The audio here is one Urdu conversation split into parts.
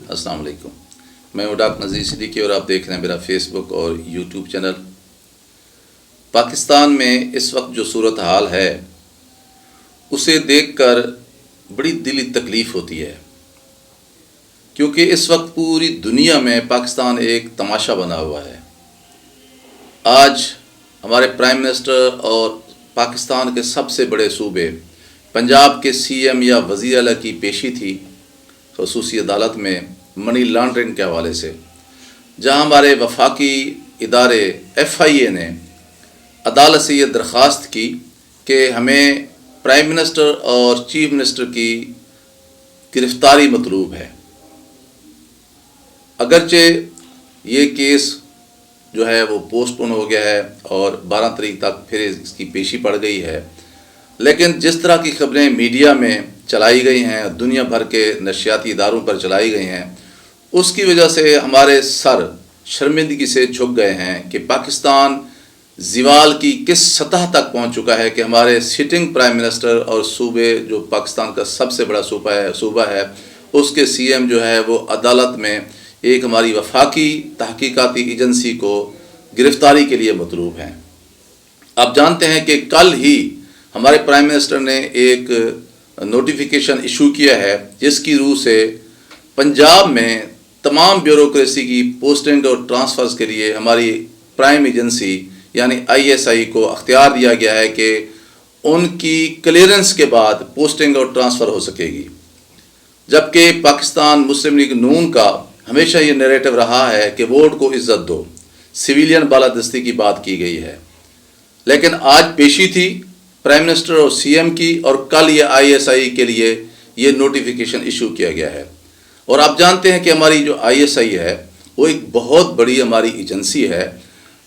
السلام علیکم، میں ہوں ڈاکٹر نذیر صدیقی اور آپ دیکھ رہے ہیں میرا فیس بک اور یوٹیوب چینل۔ پاکستان میں اس وقت جو صورتحال ہے اسے دیکھ کر بڑی دلی تکلیف ہوتی ہے، کیونکہ اس وقت پوری دنیا میں پاکستان ایک تماشا بنا ہوا ہے۔ آج ہمارے پرائم منسٹر اور پاکستان کے سب سے بڑے صوبے پنجاب کے سی ایم یا وزیر اعلیٰ کی پیشی تھی خصوصی عدالت میں منی لانڈرنگ کے حوالے سے، جہاں ہمارے وفاقی ادارے FIA نے عدالت سے یہ درخواست کی کہ ہمیں پرائم منسٹر اور چیف منسٹر کی گرفتاری مطلوب ہے۔ اگرچہ یہ کیس جو ہے وہ پوسٹ پون ہو گیا ہے اور 12 تاریخ تک پھر اس کی پیشی پڑ گئی ہے، لیکن جس طرح کی خبریں میڈیا میں چلائی گئی ہیں، دنیا بھر کے نشریاتی اداروں پر چلائی گئی ہیں، اس کی وجہ سے ہمارے سر شرمندگی سے جھک گئے ہیں کہ پاکستان زوال کی کس سطح تک پہنچ چکا ہے کہ ہمارے سٹنگ پرائم منسٹر اور صوبے جو پاکستان کا سب سے بڑا صوبہ ہے اس کے CM جو ہے وہ عدالت میں ایک ہماری وفاقی تحقیقاتی ایجنسی کو گرفتاری کے لیے مطلوب ہیں۔ آپ جانتے ہیں کہ کل ہی ہمارے پرائم منسٹر نے ایک نوٹیفیکیشن ایشو کیا ہے جس کی روح سے پنجاب میں تمام بیوروکریسی کی پوسٹنگ اور ٹرانسفرز کے لیے ہماری پرائم ایجنسی یعنی ISI کو اختیار دیا گیا ہے کہ ان کی کلیئرنس کے بعد پوسٹنگ اور ٹرانسفر ہو سکے گی، جبکہ پاکستان مسلم لیگ نون کا ہمیشہ یہ نیریٹو رہا ہے کہ ووٹ کو عزت دو، سویلین بالادستی کی بات کی گئی ہے۔ لیکن آج پیشی تھی پرائم منسٹر اور CM کی، اور کل یہ ISI کے لیے یہ نوٹیفیکیشن ایشو کیا گیا ہے۔ اور آپ جانتے ہیں کہ ہماری جو ISI ہے وہ ایک بہت بڑی ہماری ایجنسی ہے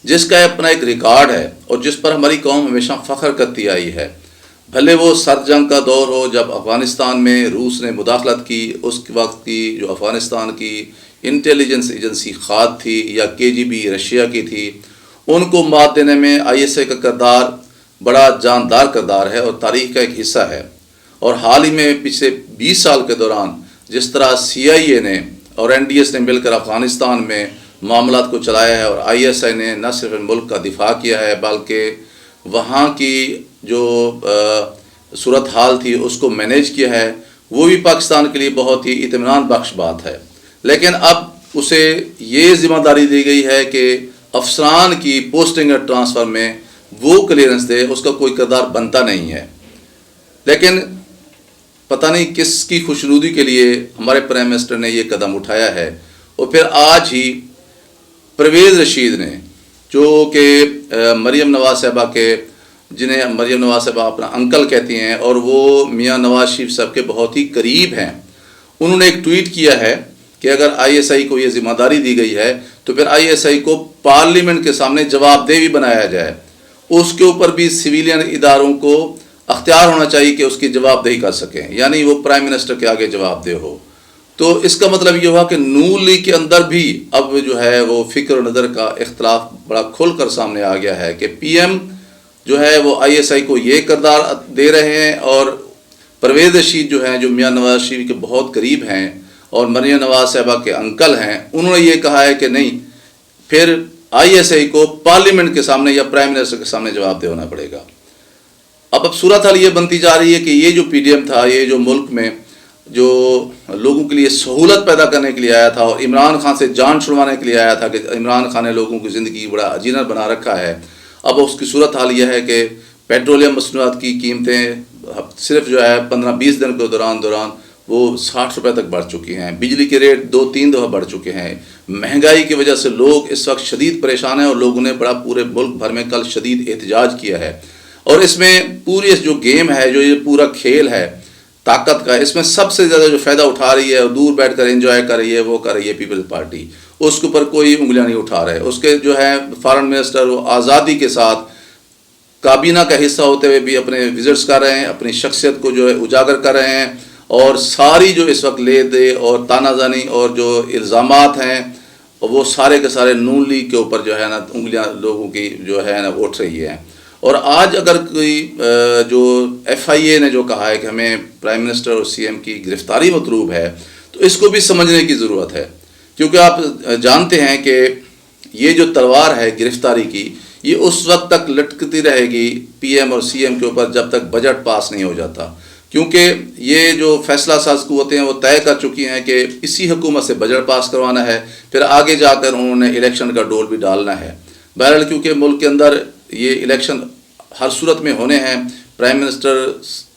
جس کا اپنا ایک ریکارڈ ہے اور جس پر ہماری قوم ہمیشہ فخر کرتی آئی ہے، بھلے وہ سرد جنگ کا دور ہو جب افغانستان میں روس نے مداخلت کی، اس وقت کی جو افغانستان کی انٹیلیجنس ایجنسی خاد تھی یا KGB رشیا کی تھی، ان کو مات دینے میں ISI کا کردار بڑا جاندار کردار ہے اور تاریخ کا ایک حصہ ہے۔ اور حال ہی میں پچھلے 20 سال کے دوران جس طرح CIA نے اور NDS نے مل کر افغانستان میں معاملات کو چلایا ہے اور ISI نے نہ صرف ملک کا دفاع کیا ہے بلکہ وہاں کی جو صورتحال تھی اس کو مینیج کیا ہے، وہ بھی پاکستان کے لیے بہت ہی اطمینان بخش بات ہے۔ لیکن اب اسے یہ ذمہ داری دی گئی ہے کہ افسران کی پوسٹنگ اور ٹرانسفر میں وہ کلیئرنس دے، اس کا کوئی کردار بنتا نہیں ہے۔ لیکن پتہ نہیں کس کی خوشنودی کے لیے ہمارے پرائم منسٹر نے یہ قدم اٹھایا ہے، اور پھر آج ہی پرویز رشید نے جو کہ مریم نواز صاحبہ کے جنہیں مریم نواز صاحبہ اپنا انکل کہتی ہیں اور وہ میاں نواز شریف صاحب کے بہت ہی قریب ہیں، انہوں نے ایک ٹویٹ کیا ہے کہ اگر ISI کو یہ ذمہ داری دی گئی ہے تو پھر ISI کو پارلیمنٹ کے سامنے جواب دہ بھی بنایا جائے، اس کے اوپر بھی سویلین اداروں کو اختیار ہونا چاہیے کہ اس کی جواب دہی کر سکیں، یعنی وہ پرائم منسٹر کے آگے جواب دہ ہو۔ تو اس کا مطلب یہ ہوا کہ نون لیگ کے اندر بھی اب جو ہے وہ فکر و نظر کا اختلاف بڑا کھل کر سامنے آ گیا ہے کہ PM جو ہے وہ ISI کو یہ کردار دے رہے ہیں، اور پرویز رشید جو ہیں جو میاں نواز شریف کے بہت قریب ہیں اور مریم نواز صاحبہ کے انکل ہیں، انہوں نے یہ کہا ہے کہ نہیں، پھر ISI کو پارلیمنٹ کے سامنے یا پرائم منسٹر کے سامنے جواب دہ ہونا پڑے گا۔ اب صورتحال یہ بنتی جا رہی ہے کہ یہ جو PDM تھا، یہ جو ملک میں جو لوگوں کے لیے سہولت پیدا کرنے کے لیے آیا تھا اور عمران خان سے جان چھڑوانے کے لیے آیا تھا کہ عمران خان نے لوگوں کی زندگی بڑا اجینر بنا رکھا ہے، اب اس کی صورتحال یہ ہے کہ پیٹرولیم مصنوعات کی قیمتیں صرف جو ہے 15-20 دن کے دوران وہ 60 روپے تک بڑھ چکی ہیں، بجلی کے ریٹ 2-3 دفعہ بڑھ چکے ہیں، مہنگائی کی وجہ سے لوگ اس وقت شدید پریشان ہیں اور لوگوں نے بڑا پورے ملک بھر میں کل شدید احتجاج کیا ہے۔ اور اس میں پوری جو گیم ہے، جو یہ پورا کھیل ہے طاقت کا، اس میں سب سے زیادہ جو فائدہ اٹھا رہی ہے اور دور بیٹھ کر انجوائے کر رہی ہے وہ کر رہی ہے پیپلز پارٹی، اس کے اوپر کوئی انگلیاں نہیں اٹھا رہے۔ اس کے جو ہے فارن منسٹر وہ آزادی کے ساتھ کابینہ کا حصہ ہوتے ہوئے بھی اپنے وزٹس کر رہے ہیں، اپنی شخصیت کو جو ہے اجاگر کر رہے ہیں، اور ساری جو اس وقت لے دے اور تانہ زنی اور جو الزامات ہیں وہ سارے کے سارے نون لیگ کے اوپر جو ہے نا انگلیاں لوگوں کی جو ہے نا اٹھ رہی ہیں۔ اور آج اگر کوئی جو FIA نے جو کہا ہے کہ ہمیں پرائم منسٹر اور CM کی گرفتاری مطلوب ہے، تو تو اس کو بھی سمجھنے کی ضرورت ہے، کیونکہ آپ جانتے ہیں کہ یہ جو تلوار ہے گرفتاری کی، یہ اس وقت تک لٹکتی رہے گی پی ایم اور سی ایم کے اوپر جب تک بجٹ پاس نہیں ہو جاتا، کیونکہ یہ جو فیصلہ ساز قوتیں ہیں وہ طے کر چکی ہیں کہ اسی حکومت سے بجٹ پاس کروانا ہے، پھر آگے جا کر انہوں نے الیکشن کا ڈول بھی ڈالنا ہے۔ بہرحال کیونکہ ملک کے اندر یہ الیکشن ہر صورت میں ہونے ہیں، پرائم منسٹر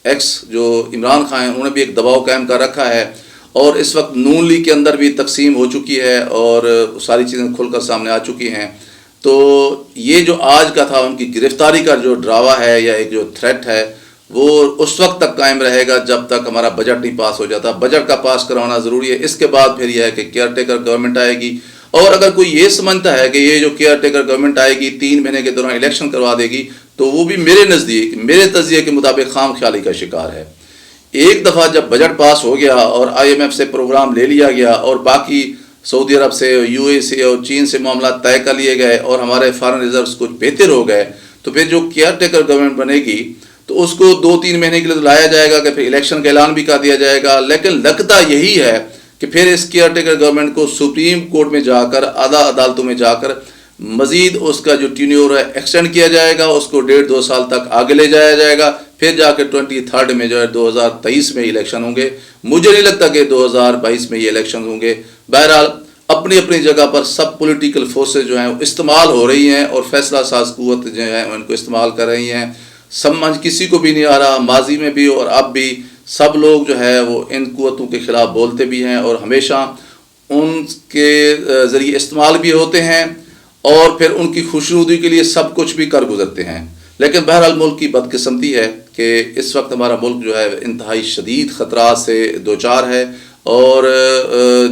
ایکس جو عمران خان ہیں انہوں نے بھی ایک دباؤ قائم کر رکھا ہے، اور اس وقت نون لیگ کے اندر بھی تقسیم ہو چکی ہے اور ساری چیزیں کھل کر سامنے آ چکی ہیں۔ تو یہ جو آج کا تھا ان کی گرفتاری کا جو ڈراوا ہے یا ایک جو تھریٹ ہے، وہ اس وقت تک قائم رہے گا جب تک ہمارا بجٹ نہیں پاس ہو جاتا۔ بجٹ کا پاس کروانا ضروری ہے، اس کے بعد پھر یہ ہے کہ کیئر ٹیکر گورنمنٹ آئے گی، اور اگر کوئی یہ سمجھتا ہے کہ یہ جو کیئر ٹیکر گورنمنٹ آئے گی 3 مہینے کے دوران الیکشن کروا دے گی، تو وہ بھی میرے نزدیک، میرے تجزیے کے مطابق خام خیالی کا شکار ہے۔ ایک دفعہ جب بجٹ پاس ہو گیا اور آئی ایم ایف سے پروگرام لے لیا گیا اور باقی سعودی عرب سے، یو اے سے اور چین سے معاملات طے کر لیے گئے اور ہمارے فارن ریزروز کچھ بہتر ہو گئے، تو پھر جو کیئر ٹیکر گورنمنٹ بنے گی تو اس کو 2-3 مہینے کے لیے تو لایا جائے گا کہ پھر الیکشن کا اعلان بھی کر دیا جائے گا، لیکن لگتا یہی ہے کہ پھر اس کیئر ٹیکر گورنمنٹ کو سپریم کورٹ میں جا کر، اعلیٰ عدالتوں میں جا کر مزید اس کا جو ٹینیور ہے ایکسٹینڈ کیا جائے گا، اس کو 1.5-2 سال تک آگے لے جایا جائے گا، پھر جا کے 23 میں جو ہے 2023 میں الیکشن ہوں گے۔ مجھے نہیں لگتا کہ 2022 میں یہ الیکشن ہوں گے۔ بہرحال اپنی اپنی جگہ پر سب پولیٹیکل فورسز جو ہیں وہ استعمال ہو رہی ہیں اور فیصلہ ساز قوت جو ہیں ان کو استعمال کر رہی ہیں۔ سمجھ کسی کو بھی نہیں آ رہا، ماضی میں بھی اور اب بھی سب لوگ جو ہے وہ ان قوتوں کے خلاف بولتے بھی ہیں اور ہمیشہ ان کے ذریعے استعمال بھی ہوتے ہیں، اور پھر ان کی خوشنودی کے لیے سب کچھ بھی کر گزرتے ہیں۔ لیکن بہرحال ملک کی بدقسمتی ہے کہ اس وقت ہمارا ملک جو ہے انتہائی شدید خطرات سے دوچار ہے، اور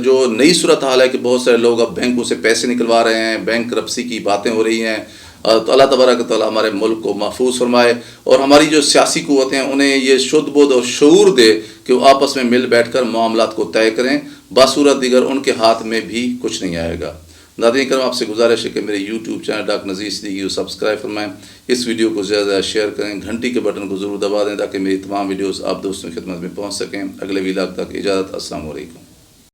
جو نئی صورتحال ہے کہ بہت سارے لوگ اب بینکوں سے پیسے نکلوا رہے ہیں، بینک کرپسی کی باتیں ہو رہی ہیں، تو اللہ تبارک و تعالیٰ ہمارے ملک کو محفوظ فرمائے، اور ہماری جو سیاسی قوتیں ہیں انہیں یہ شدھ بود اور شعور دے کہ وہ آپس میں مل بیٹھ کر معاملات کو طے کریں، بصورت دیگر ان کے ہاتھ میں بھی کچھ نہیں آئے گا۔ ناظرین کرام، آپ سے گزارش ہے کہ میرے YouTube channel doctor Nazir Siddiqui کو سبسکرائب فرمائیں، اس ویڈیو کو زیادہ زیادہ شیئر کریں، گھنٹی کے بٹن کو ضرور دبا دیں تاکہ میری تمام ویڈیوز آپ دوستوں کی خدمت میں پہنچ سکیں۔ اگلے ویلاگ تک اجازت، السلام علیکم۔